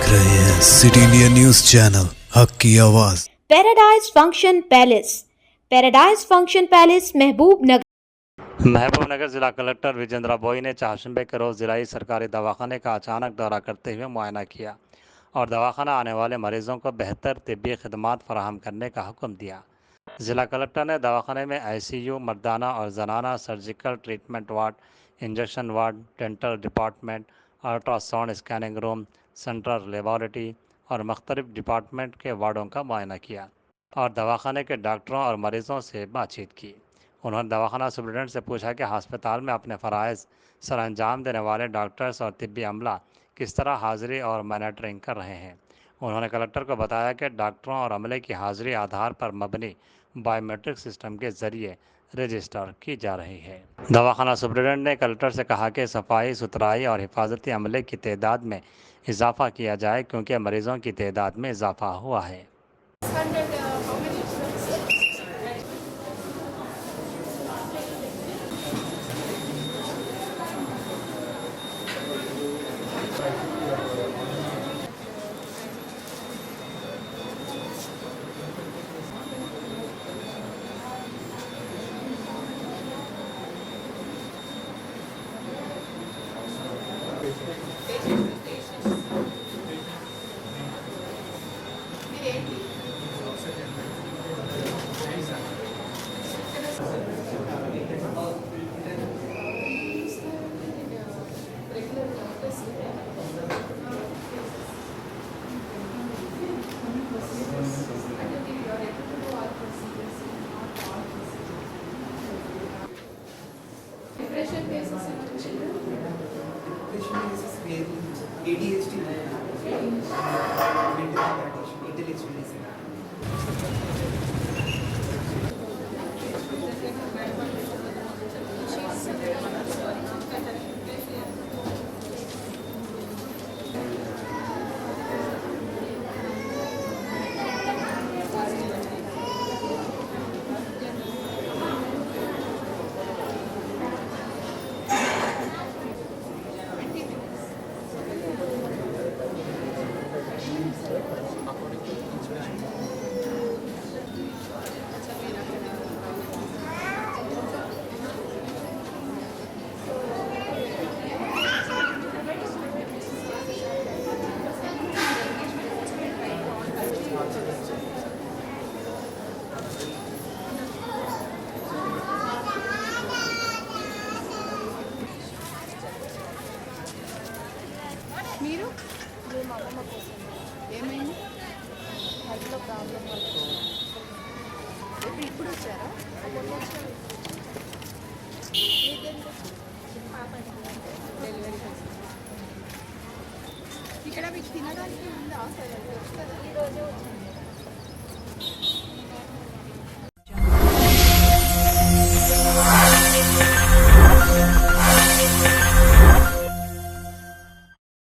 देख रहे हैं सिटी इंडिया न्यूज चैनल हक की आवाज। पैराडाइज फंक्शन पैलेस महबूबनगर जिला कलेक्टर विजेंद्र बॉय ने चाशंबे के रोज़ जिलाई सरकारी दवाखाने का अचानक दौरा करते हुए मुआयना किया और दवाखाना आने वाले मरीजों को बेहतर तिब्बी खदमात फराहम करने का हुक्म दिया। जिला कलेक्टर ने दवाखाने में ICU, मर्दाना और जनाना surgical treatment ward, injection ward, dental department, ultrasound scanning room, central laboratory और मुख्तलिफ डिपार्टमेंट के वार्डों का मुआयना किया और दवाखाने के डॉक्टरों और मरीजों से बातचीत की। उन्होंने दवाखाना सुप्रिटेंडेंट से पूछा कि अस्पताल में अपने फ़राइज़ सर अंजाम देने वाले डॉक्टर्स और तिब्बी अमला किस तरह हाज़िरी और मॉनिटरिंग कर रहे हैं। उन्होंने कलेक्टर को बताया कि डॉक्टरों और अमले की हाज़िरी आधार पर मबनी बायोमेट्रिक सिस्टम के ज़रिए रजिस्टर की जा रही है। दवाखाना सुप्रिटेंडेंट ने कलेक्टर से कहा कि सफाई सुथराई और हिफाजती अमले की तादाद में इजाफ़ा किया जाए क्योंकि मरीज़ों की तादाद में इजाफ़ा हुआ है। Depression cases in children. Depression cases where ADHD, mental retardation, intellectual disorder. మీరు మా అమ్మమ్మ కోసం ఏమైంది? హెల్త్లో ప్రాబ్లం వల్ల ఇప్పుడు వచ్చారా? డెలివరీ కోసం. ఇక్కడ మీకు తినడానికి ఉందా? ఈరోజు